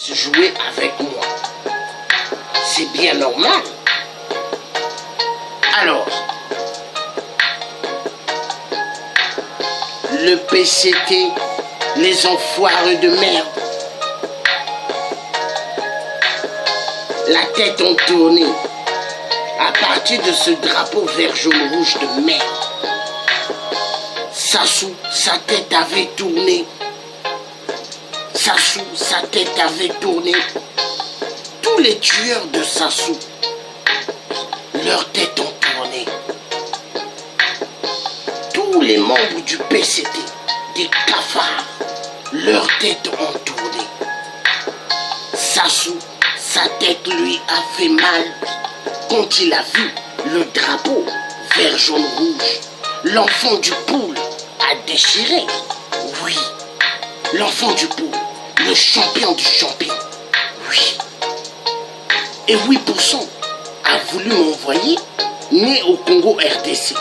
jouer avec moi. C'est bien normal. Alors, le PCT, les enfoirés de merde, la tête en tournée, à partir de ce drapeau vert jaune rouge de merde. Sassou, sa tête avait tourné. Sassou, sa tête avait tourné. Tous les tueurs de Sassou, leur tête ont tourné. Tous les membres du PCT, des cafards, leur tête ont tourné. Sassou, sa tête lui a fait mal quand il a vu le drapeau vert jaune rouge. L'enfant du poule a déchiré. Oui, l'enfant du poule, le champion du champion. Oui. Et 8% a voulu m'envoyer né au Congo RDC,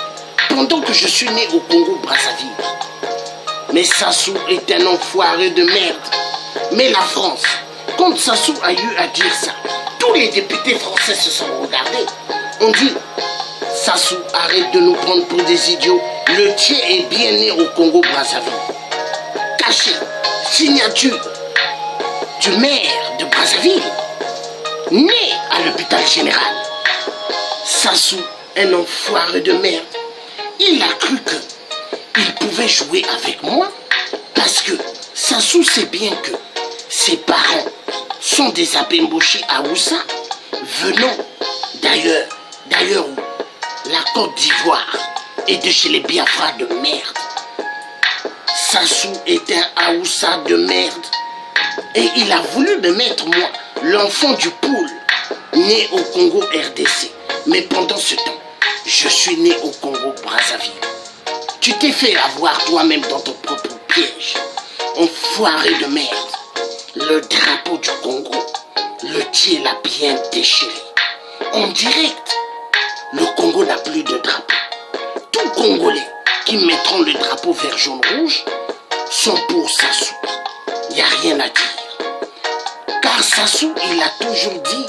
pendant que je suis né au Congo Brazzaville. Mais Sassou est un enfoiré de merde. Mais la France, quand Sassou a eu à dire ça, tous les députés français se sont regardés. On dit, Sassou, arrête de nous prendre pour des idiots. Le tien est bien né au Congo Brazzaville. Caché, signature du maire de Brazzaville, né à l'hôpital général. Sassou, un enfoiré de merde, il a cru qu'il pouvait jouer avec moi parce que Sassou sait bien que ses parents sont des abembochis à Oussa, venant d'ailleurs où la Côte d'Ivoire et de chez les Biafra de merde. Sassou est un Aoussa de merde et il a voulu me mettre moi, l'enfant du poule, né au Congo RDC. Mais pendant ce temps, je suis né au Congo Brazzaville. Tu t'es fait avoir toi-même dans ton propre piège. Enfoiré de merde. Le drapeau du Congo, le tien l'a bien déchiré. En direct, le Congo n'a plus de drapeau. Tous Congolais qui mettront le drapeau vert jaune rouge sont pour Sassou. Il n'y a rien à dire. Car Sassou, il a toujours dit,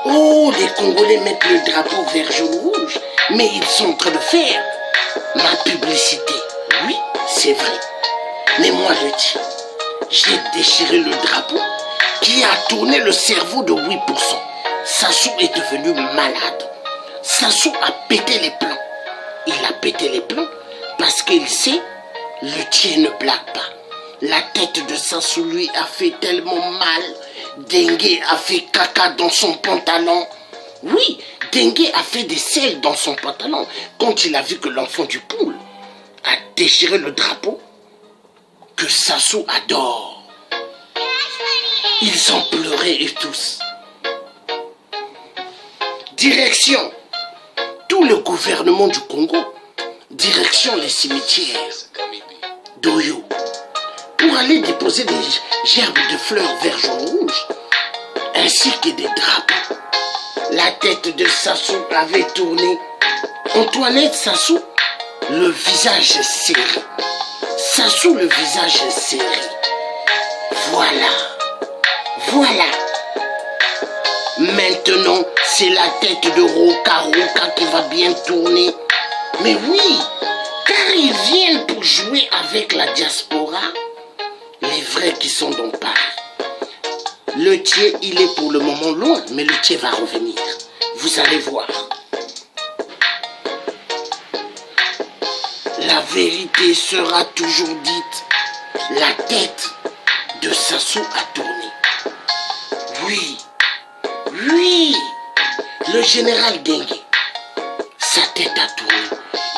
oh, les Congolais mettent le drapeau vert jaune rouge, mais ils sont en train de faire ma publicité. Oui, c'est vrai. Mais moi, je dis, j'ai déchiré le drapeau qui a tourné le cerveau de 8%. Sassou est devenu malade. Sassou a pété les plombs. Il a pété les plombs parce qu'il sait, le tien ne blague pas. La tête de Sassou lui a fait tellement mal. Dengue a fait caca dans son pantalon. Oui, Dengue a fait des selles dans son pantalon quand il a vu que l'enfant du poule a déchiré le drapeau que Sassou adore. Ils ont pleuré et tous. Direction tout le gouvernement du Congo, direction les cimetières d'Oyo, pour aller déposer des gerbes de fleurs vert jaune rouge, ainsi que des drapeaux. La tête de Sassou avait tourné. Antoinette Sassou, le visage serré. Sassou, le visage serré. Voilà. Voilà. Maintenant, c'est la tête de Roka qui va bien tourner. Mais oui, car ils viennent pour jouer avec la diaspora, les vrais qui sont dans Paris. Le tien, il est pour le moment loin, mais le tien va revenir. Vous allez voir. La vérité sera toujours dite. La tête de Sassou a tourné. Oui. Oui, le général Dengue, sa tête a tourné.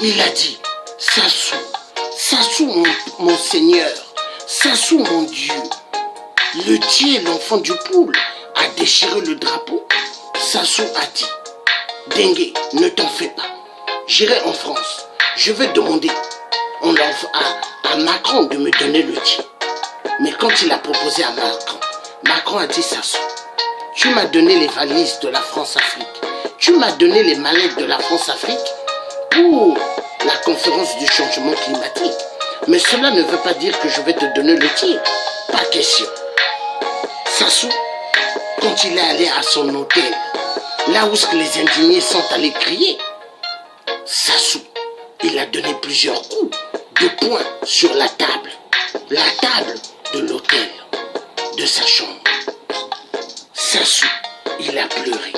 Il a dit, Sassou mon Seigneur, Sassou mon Dieu, le tien, l'enfant du poule, a déchiré le drapeau. Sassou a dit, Dengue, ne t'en fais pas. J'irai en France. Je vais demander à Macron de me donner le tien. Mais quand il a proposé à Macron a dit, Sassou, tu m'as donné les valises de la France-Afrique. Tu m'as donné les mallettes de la France-Afrique pour la conférence du changement climatique. Mais cela ne veut pas dire que je vais te donner le tien. Pas question. Sassou, quand il est allé à son hôtel, là où les indignés sont allés crier, Sassou, il a donné plusieurs coups de poing sur la table de l'hôtel, de sa chambre. Sassou, il a pleuré.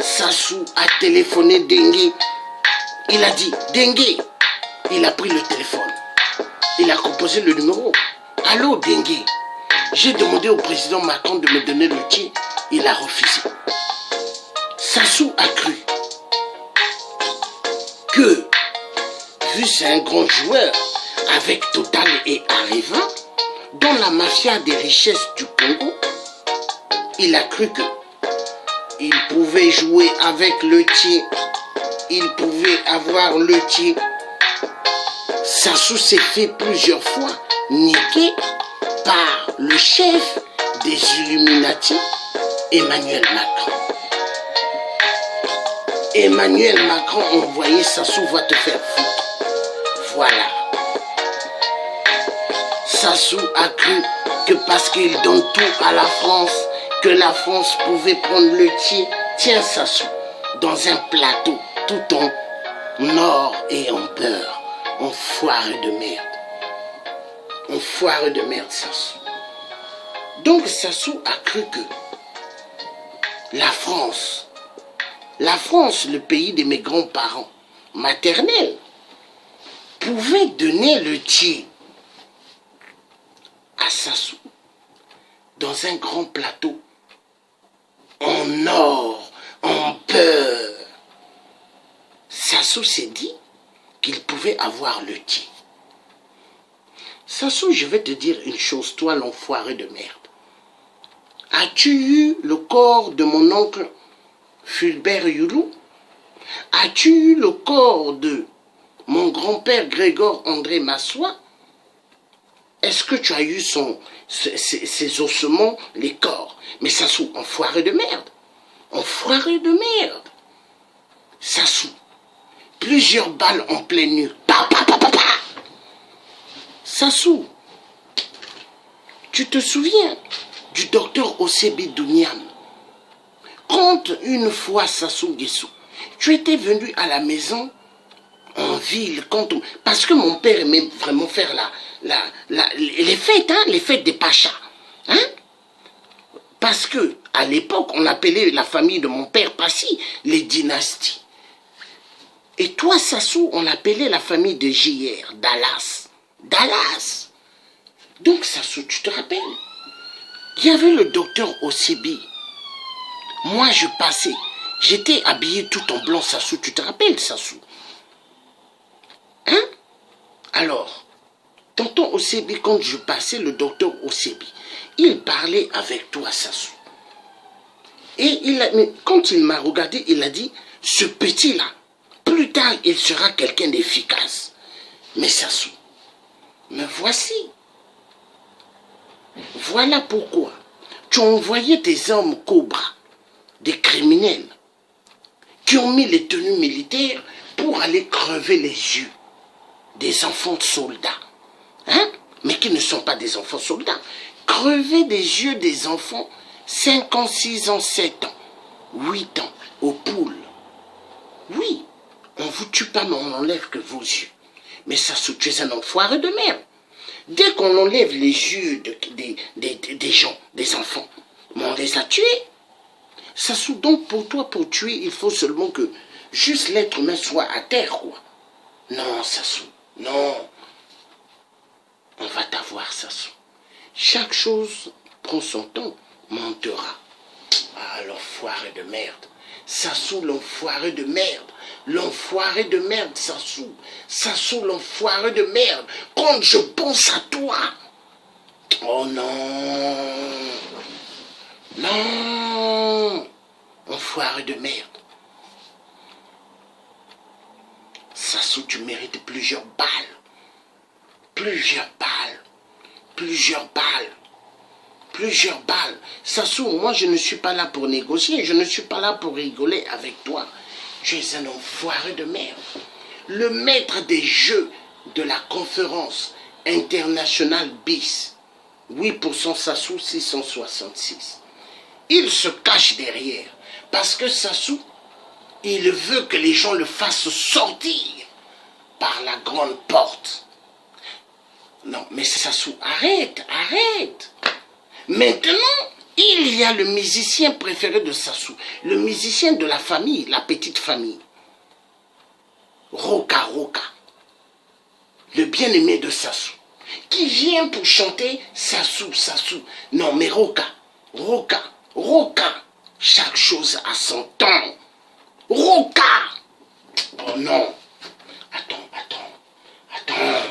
Sassou a téléphoné Dengue. Il a dit, Dengue. Il a pris le téléphone. Il a composé le numéro. Allô, Dengue. J'ai demandé au président Macron de me donner le tien. Il a refusé. Sassou a cru que, vu c'est un grand joueur, avec Total et Areva, dans la mafia des richesses du Congo, il a cru que il pouvait jouer avec le tien, il pouvait avoir le tien. Sassou s'est fait plusieurs fois niquer par le chef des Illuminati, Emmanuel Macron. Emmanuel Macron envoyé Sassou va te faire foutre. Voilà. Sassou a cru que parce qu'il donne tout à la France, que la France pouvait prendre le tien. Tiens Sassou, dans un plateau, tout en or et en beurre. Enfoiré de merde. Enfoiré de merde, Sassou. Donc Sassou a cru que la France, le pays de mes grands-parents maternels, pouvait donner le tien à Sassou dans un grand plateau en or, en beurre. Sassou s'est dit qu'il pouvait avoir le tien. Sassou, je vais te dire une chose, toi l'enfoiré de merde. As-tu eu le corps de mon oncle Fulbert Youlou? As-tu eu le corps de mon grand-père Grégor André Massoua? Est-ce que tu as eu ses ossements, les corps? Mais Sassou, enfoiré de merde. Enfoiré de merde. Sassou, plusieurs balles en pleine nuit. Pa, pa, pa, pa, pa. Sassou, tu te souviens du docteur Osebi Douniam? Quand une fois, Sassou Nguesso, tu étais venu à la maison en ville, parce que mon père aimait vraiment faire les fêtes, hein, les fêtes des Pachas. Hein? Parce que à l'époque, on appelait la famille de mon père Passy les dynasties. Et toi, Sassou, on appelait la famille de JR, Dallas. Dallas. Donc, Sassou, tu te rappelles? Il y avait le docteur Osebi. Moi, je passais. J'étais habillé tout en blanc, Sassou. Tu te rappelles, Sassou? Hein? Alors, tonton Osebi, quand je passais, le docteur Osebi, il parlait avec toi, Sassou. Et quand il m'a regardé, il a dit, ce petit-là, plus tard, il sera quelqu'un d'efficace. Mais Sassou, me voici. Voilà pourquoi tu as envoyé des hommes cobras, des criminels, qui ont mis les tenues militaires pour aller crever les yeux des enfants de soldats. Hein? Mais qui ne sont pas des enfants soldats. Crever les yeux des enfants 5 ans, 6 ans, 7 ans, 8 ans, aux poules. Oui, on ne vous tue pas, mais on n'enlève que vos yeux. Mais Sassou, tu es un enfoiré de merde. Dès qu'on enlève les yeux des gens, des enfants, mais on les a tués. Sassou, donc pour toi, pour tuer, il faut seulement que juste l'être humain soit à terre, quoi. Non, Sassou, non. On va t'avoir, Sassou. Chaque chose prend son temps, montera. Ah, l'enfoiré de merde. Sassou, l'enfoiré de merde. L'enfoiré de merde, Sassou. Sassou, l'enfoiré de merde. Quand je pense à toi. Oh non. Non. Enfoiré de merde. Sassou, tu mérites plusieurs balles. Plusieurs balles. Plusieurs balles. Plusieurs balles. Sassou, moi je ne suis pas là pour négocier. Je ne suis pas là pour rigoler avec toi. Tu es un enfoiré de merde. Le maître des jeux de la conférence internationale BIS. 8% Sassou, 666. il se cache derrière. Parce que Sassou, il veut que les gens le fassent sortir par la grande porte. Non, mais Sassou, arrête, arrête. Maintenant, il y a le musicien préféré de Sassou, le musicien de la famille, la petite famille. Roka Roka, le bien-aimé de Sassou, qui vient pour chanter Sassou, Sassou. Non, mais Roka, Roka, Roka, chaque chose a son temps. Roka! Oh non! Attends, attends, attends.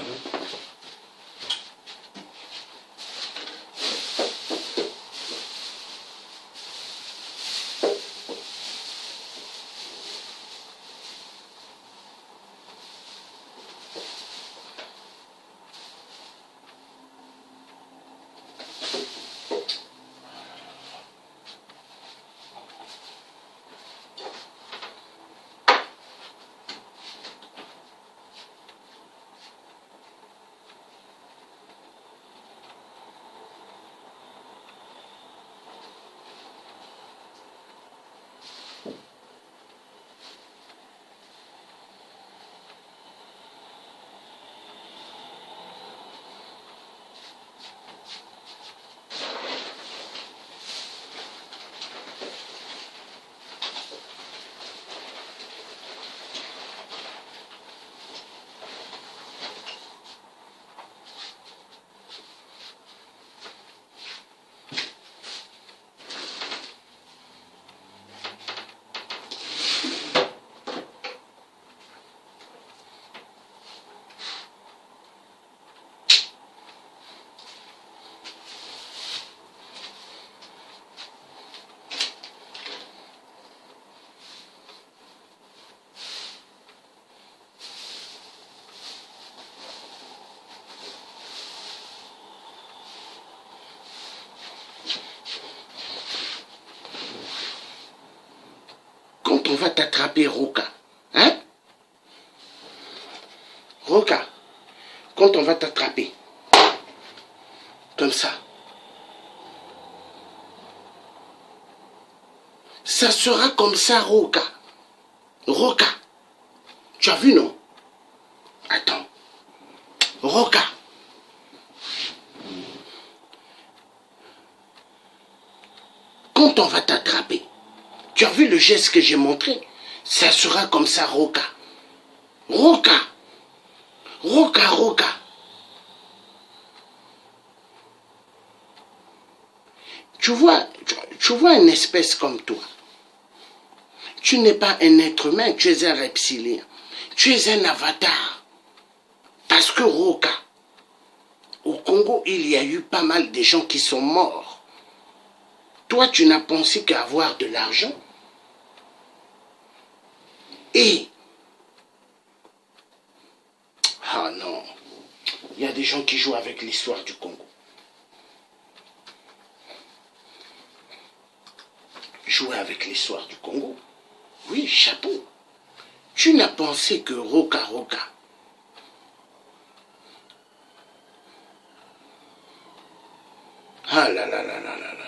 Quand on va t'attraper, Roka, hein? Roka, quand on va t'attraper, comme ça, ça sera comme ça, Roka. Roka, tu as vu, non? Attends, Roka. Quand on va t'attraper, tu as vu le geste que j'ai montré? Ça sera comme ça, Roka. Roka. Roka, Roka. Tu vois une espèce comme toi. Tu n'es pas un être humain, tu es un reptilien. Tu es un avatar. Parce que Roka, au Congo, il y a eu pas mal de gens qui sont morts. Toi, tu n'as pensé qu'à avoir de l'argent. Et... ah non, il y a des gens qui jouent avec l'histoire du Congo. Jouer avec l'histoire du Congo. Oui, chapeau. Tu n'as pensé que Roka Roka. Ah là là là là là là.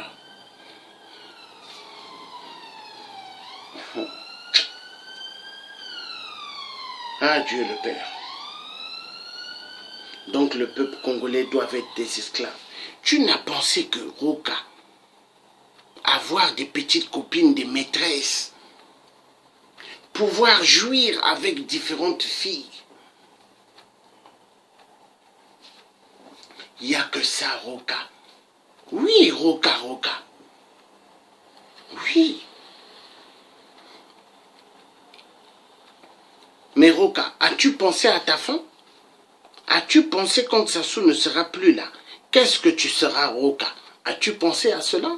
Ah Dieu le Père. Donc le peuple congolais doit être des esclaves. Tu n'as pensé que Roka, avoir des petites copines, des maîtresses, pouvoir jouir avec différentes filles. Il n'y a que ça, Roka. Oui, Roka, Roka. Oui. Mais Roka, as-tu pensé à ta fin? As-tu pensé quand Sassou ne sera plus là? Qu'est-ce que tu seras, Roka? As-tu pensé à cela?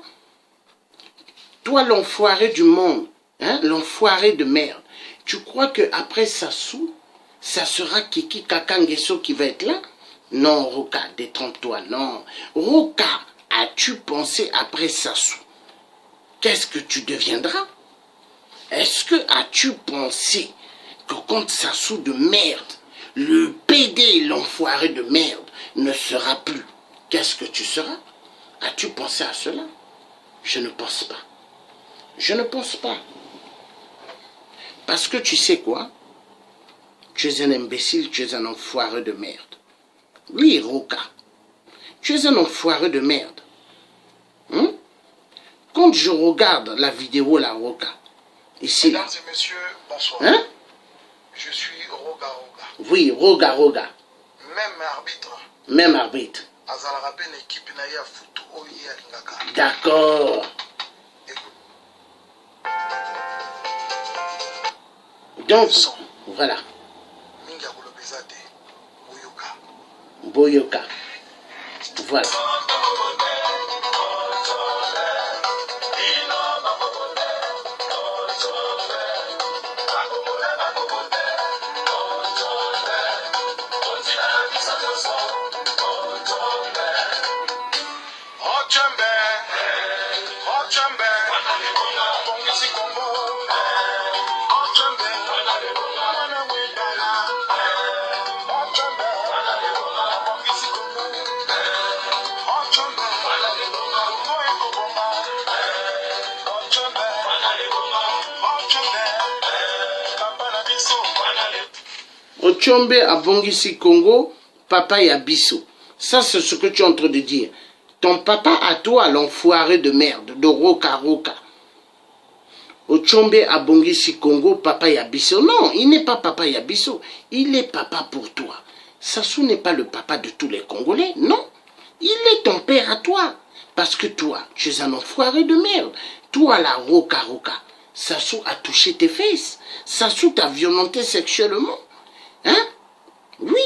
Toi, l'enfoiré du monde, hein, l'enfoiré de merde, tu crois qu'après Sassou, ça sera Kiki Kakangeso qui va être là? Non, Roka, détrompe-toi, non. Roka, as-tu pensé après Sassou? Qu'est-ce que tu deviendras? Est-ce que as-tu pensé que quand Sassou de merde, le PD, l'enfoiré de merde, ne sera plus, qu'est-ce que tu seras? As-tu pensé à cela? Je ne pense pas. Je ne pense pas. Parce que tu sais quoi? Tu es un imbécile, tu es un enfoiré de merde. Oui, Roca. Tu es un enfoiré de merde. Quand je regarde la vidéo, la Roca, ici, mesdames et messieurs, bonsoir. Je suis Roga Roga. Oui, Roga Roga. Même arbitre. Même arbitre. D'accord. Donc, voilà. Boyoka. Voilà. Ochombe abongisi Congo, papa Yabiso. Ça, c'est ce que tu es en train de dire. Ton papa à toi, l'enfoiré de merde, de Roca Roca. Ochombe abongisi Congo, papa Yabiso. Non, il n'est pas papa Yabiso. Il est papa pour toi. Sassou n'est pas le papa de tous les Congolais. Non, il est ton père à toi. Parce que toi, tu es un enfoiré de merde. Toi, la Roca Roca. Sassou a touché tes fesses. Sassou t'a violenté sexuellement. Hein? Oui.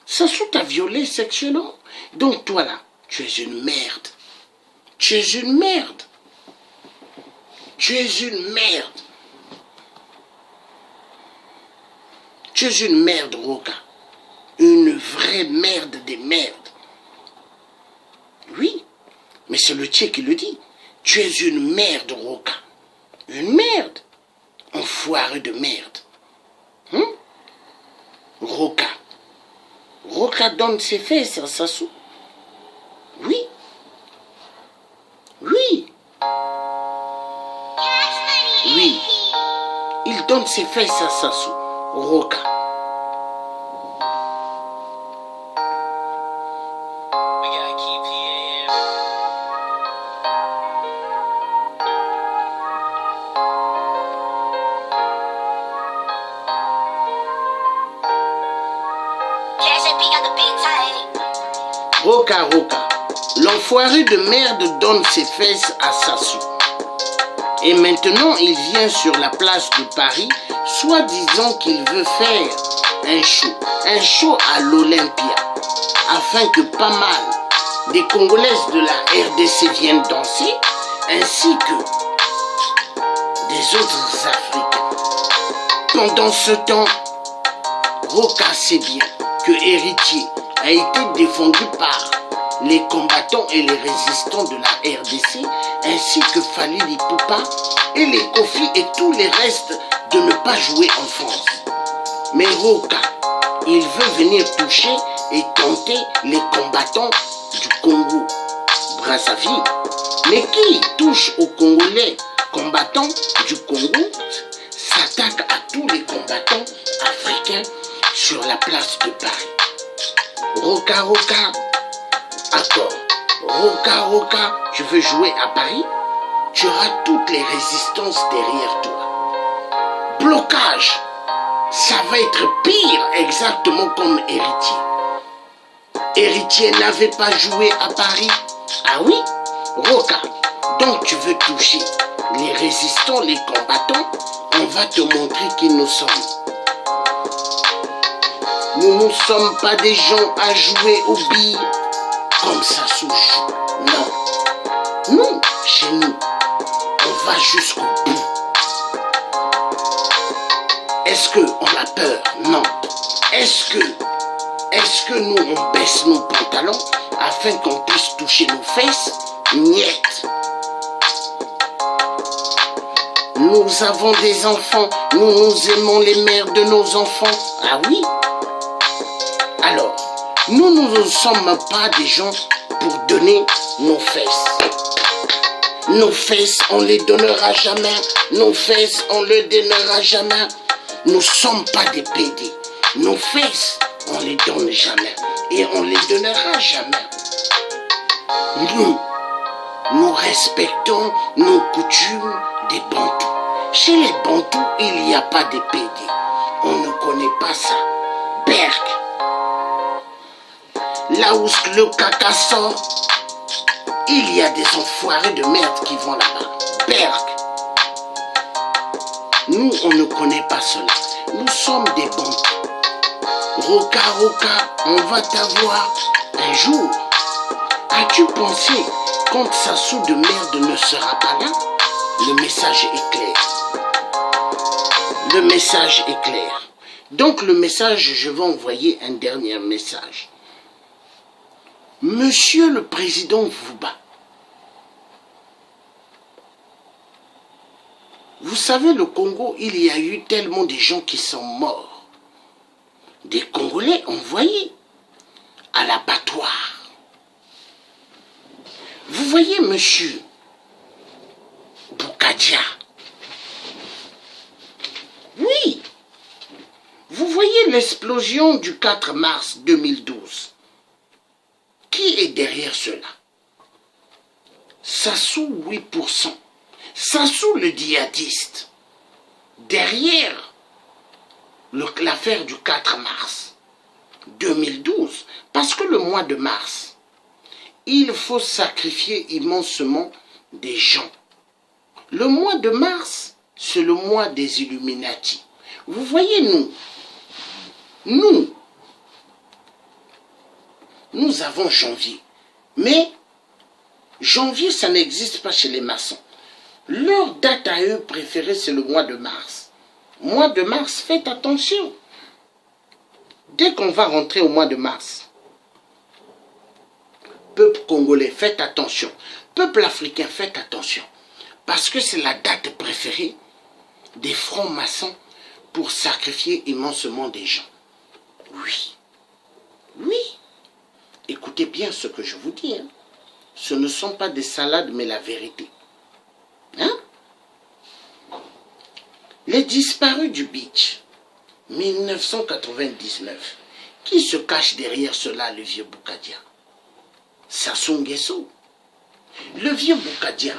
Sassou t'a violé sexuellement. Donc toi là, tu es une merde. Tu es une merde. Tu es une merde. Tu es une merde, Roca. Une vraie merde des merdes. Oui. Mais c'est le tien qui le dit. Tu es une merde, Roca. Une merde. Enfoiré de merde. Roca. Roca donne ses fesses à Sassou. Oui. Oui. Oui. Il donne ses fesses à Sassou. Roca. Roca Roca, l'enfoiré de merde donne ses fesses à Sassou. Et maintenant, il vient sur la place de Paris, soi-disant qu'il veut faire un show à l'Olympia, afin que pas mal des Congolaises de la RDC viennent danser, ainsi que des autres Africains. Pendant ce temps, Roca sait bien que Héritier a été défendu par les combattants et les résistants de la RDC, ainsi que Fali Ipupa et les Kofi et tous les restes de ne pas jouer en France. Mais Roca, il veut venir toucher et tenter les combattants du Congo, Brazzaville. Mais qui touche aux Congolais combattants du Congo s'attaque à tous les combattants africains sur la place de Paris. Roca Roca, accord. Roca Roca, tu veux jouer à Paris? Tu auras toutes les résistances derrière toi. Blocage, ça va être pire, exactement comme Héritier. Héritier n'avait pas joué à Paris. Ah oui? Roca, donc tu veux toucher les résistants, les combattants? On va te montrer qui nous sommes. Nous ne sommes pas des gens à jouer aux billes comme ça sous joue. Non. Non, chez nous, on va jusqu'au bout. Est-ce qu'on a peur? Non. Est-ce que nous, on baisse nos pantalons afin qu'on puisse toucher nos fesses? Niet. Nous avons des enfants, nous aimons les mères de nos enfants. Ah oui? Alors, nous ne sommes pas des gens pour donner nos fesses. Nos fesses, on les donnera jamais. Nos fesses, on les donnera jamais. Nous sommes pas des PD. Nos fesses, on les donne jamais. Et on les donnera jamais. Nous respectons nos coutumes des Bantous. Chez les Bantous, il n'y a pas de PD. On ne connaît pas ça. Berk. Là où le caca sort, il y a des enfoirés de merde qui vont là-bas. Berk. Nous, on ne connaît pas cela. Nous sommes des Bantous. Roca, Roca, on va t'avoir un jour. As-tu pensé, quand Sassou de merde ne sera pas là, le message est clair. Le message est clair. Donc le message, je vais envoyer un dernier message. Monsieur le Président Vouba, vous savez, le Congo, il y a eu tellement de gens qui sont morts. Des Congolais envoyés à l'abattoir. Vous voyez, monsieur Boukadia. Oui. Vous voyez l'explosion du 4 mars 2012. Qui est derrière cela? Sassou 8%. Sassou le djihadiste. Derrière l'affaire du 4 mars 2012. Parce que le mois de mars, il faut sacrifier immensement des gens. Le mois de mars, c'est le mois des Illuminati. Vous voyez, nous avons janvier. Mais janvier, ça n'existe pas chez les maçons. Leur date à eux préférée, c'est le mois de mars. Mois de mars, faites attention. Dès qu'on va rentrer au mois de mars, peuple congolais, faites attention. Peuple africain, faites attention. Parce que c'est la date préférée des francs-maçons pour sacrifier immensement des gens. Oui. Oui. Écoutez bien ce que je vous dis. Hein. Ce ne sont pas des salades, mais la vérité. Hein? Les disparus du beach, 1999. Qui se cache derrière cela, le vieux Boukadia? Sassou Nguesso. Le vieux Boukadia,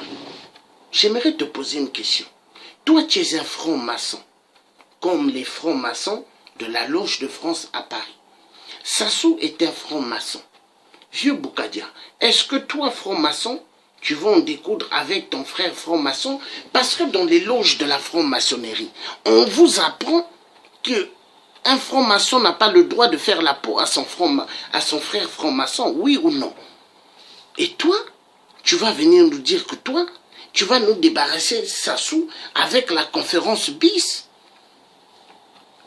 j'aimerais te poser une question. Toi, tu es un franc-maçon, comme les francs-maçons de la Loge de France à Paris. Sassou est un franc-maçon. Vieux Boukadia, est-ce que toi, franc-maçon, tu vas en découdre avec ton frère franc-maçon? Parce que dans les loges de la franc-maçonnerie, on vous apprend que un franc-maçon n'a pas le droit de faire la peau à son frère franc-maçon, oui ou non? Et toi, tu vas venir nous dire que toi, tu vas nous débarrasser Sassou avec la conférence bis?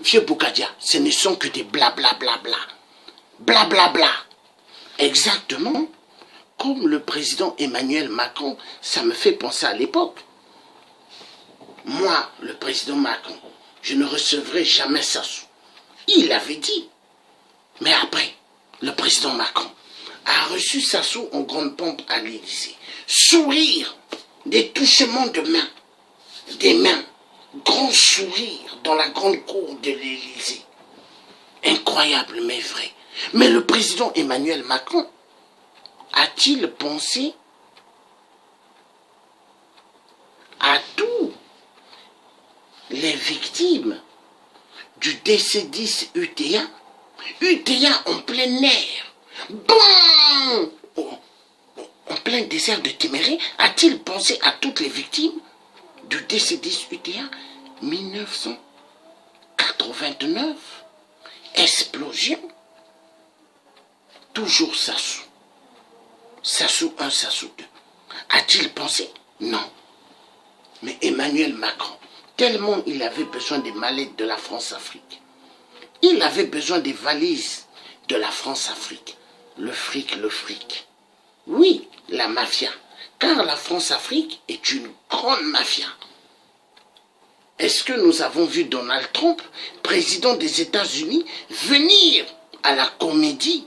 Vieux Boukadia, ce ne sont que des blablabla. Blablabla. Exactement. Comme le président Emmanuel Macron, ça me fait penser à l'époque. Moi, le président Macron, je ne recevrai jamais Sassou. Il avait dit. Mais après, le président Macron a reçu Sassou en grande pompe à l'Élysée. Sourire, des touchements de main, des mains, grand sourire dans la grande cour de l'Élysée. Incroyable mais vrai. Mais le président Emmanuel Macron a-t-il pensé à tous les victimes du DC-10 UTA? UTA en plein air. Bon, en plein désert de Téméré, a-t-il pensé à toutes les victimes du DC-10 UTA 1989? Explosion. Toujours Sassou. Sassou 1, Sassou 2. A-t-il pensé? Non. Mais Emmanuel Macron, tellement il avait besoin des mallettes de la France-Afrique. Il avait besoin des valises de la France-Afrique. Le fric. Oui, la mafia. Car la France-Afrique est une grande mafia. Est-ce que nous avons vu Donald Trump, président des États-Unis, venir à la comédie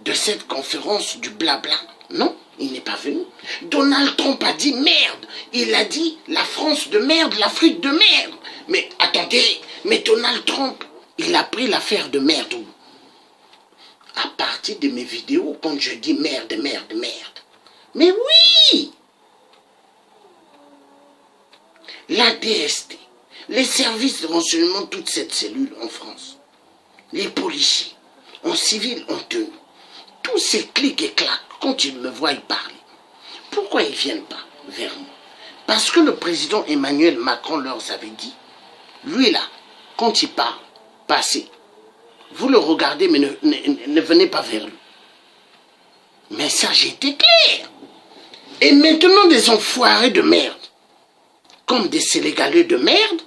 de cette conférence du blabla? Non, Il n'est pas venu. Donald Trump a dit merde. Il a dit la France de merde, l'Afrique de merde. Mais attendez, mais Donald Trump, il a pris l'affaire de merde où? À partir de mes vidéos, quand je dis merde, merde, merde. Mais oui! La DST, les services de renseignement, toute cette cellule en France, les policiers, en civil, en tenue, tous ces clics et claques, quand ils me voient parler, pourquoi ils ne viennent pas vers moi? Parce que le président Emmanuel Macron leur avait dit, lui là, quand il parle, passez. Vous le regardez, mais ne venez pas vers lui. Mais ça, j'ai été clair. Et maintenant, des enfoirés de merde, comme des Sénégalais de merde,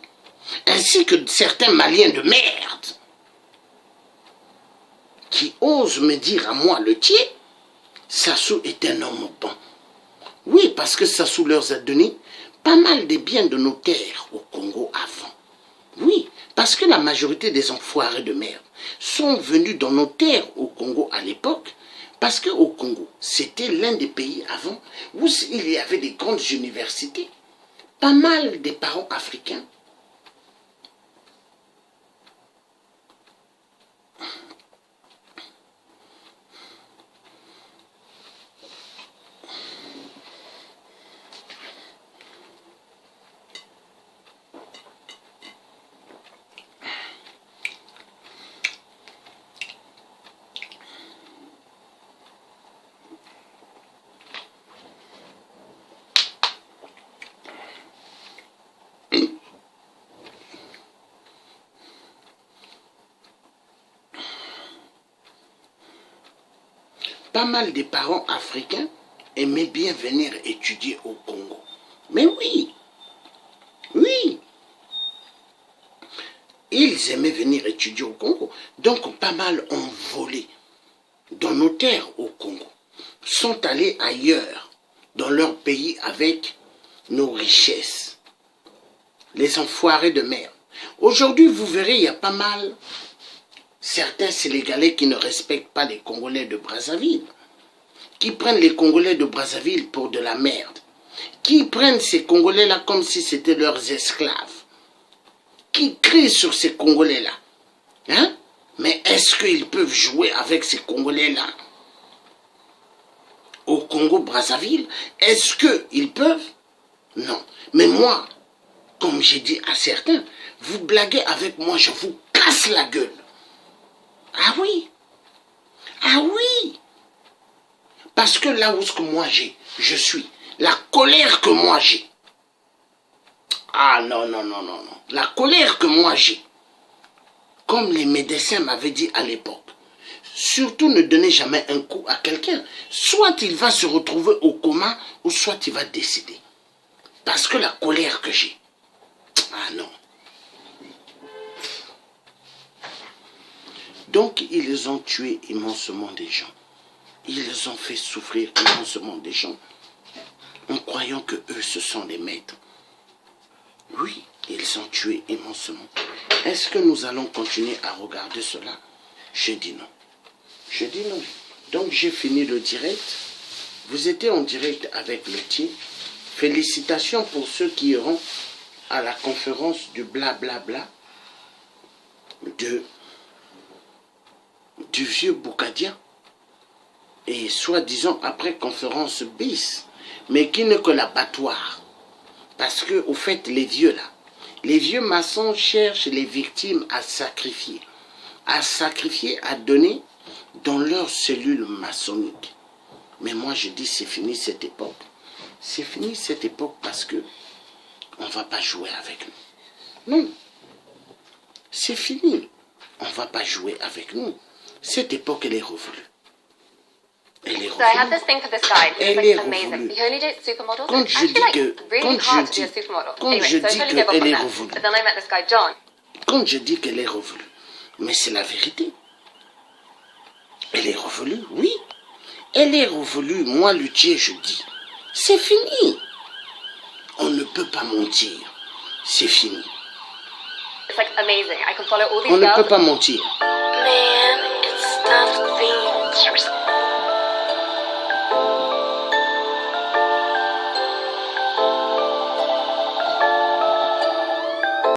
ainsi que certains Maliens de merde, qui osent me dire à moi le tiers, Sassou est un homme bon. Oui, parce que Sassou leur a donné pas mal de biens de nos terres au Congo avant. Oui, parce que la majorité des enfoirés de merde sont venus dans nos terres au Congo à l'époque, parce qu'au Congo, c'était l'un des pays avant où il y avait des grandes universités. Pas mal des parents africains. Pas mal de parents africains aimaient bien venir étudier au Congo. Mais oui, oui, ils aimaient venir étudier au Congo. Donc pas mal ont volé dans nos terres au Congo, sont allés ailleurs, dans leur pays avec nos richesses. Les enfoirés de merde. Aujourd'hui, vous verrez, il y a pas mal certains Sénégalais qui ne respectent pas les Congolais de Brazzaville, qui prennent les Congolais de Brazzaville pour de la merde, qui prennent ces Congolais-là comme si c'était leurs esclaves, qui crient sur ces Congolais-là. Hein? Mais est-ce qu'ils peuvent jouer avec ces Congolais-là au Congo-Brazzaville? Est-ce qu'ils peuvent? Non. Mais moi, comme j'ai dit à certains, vous blaguez avec moi, je vous casse la gueule. Ah oui, ah oui, parce que là où ce que moi je suis, la colère que moi j'ai, ah non, non, non, non, non, la colère que moi j'ai, comme les médecins m'avaient dit à l'époque, surtout ne donnez jamais un coup à quelqu'un, soit il va se retrouver au coma, ou soit il va décéder, parce que la colère que j'ai, ah non. Donc, ils ont tué immensement des gens. Ils ont fait souffrir immensement des gens en croyant que eux, ce sont les maîtres. Oui, ils ont tué immensement. Est-ce que nous allons continuer à regarder cela? Je dis non. Je dis non. Donc, j'ai fini le direct. Vous étiez en direct avec le Thier. Félicitations pour ceux qui iront à la conférence du blablabla du vieux Boukadia, et soi-disant après conférence bis, mais qui n'est que l'abattoir. Parce que, au fait, les vieux là, les vieux maçons cherchent les victimes à sacrifier, à donner dans leurs cellules maçonniques. Mais moi je dis c'est fini cette époque. C'est fini cette époque parce que on ne va pas jouer avec nous. Non, c'est fini. On ne va pas jouer avec nous. Cette époque, elle est revenue. Elle est revenue. Elle est revenue. Quand je dis que, qu'elle est revenue, quand je dis qu'elle est revenue, mais c'est la vérité. Elle est revenue, oui. Elle est revenue, moi, Luthier, je dis, c'est fini. On ne peut pas mentir. C'est fini. On ne peut pas mentir. Man, it's nothing.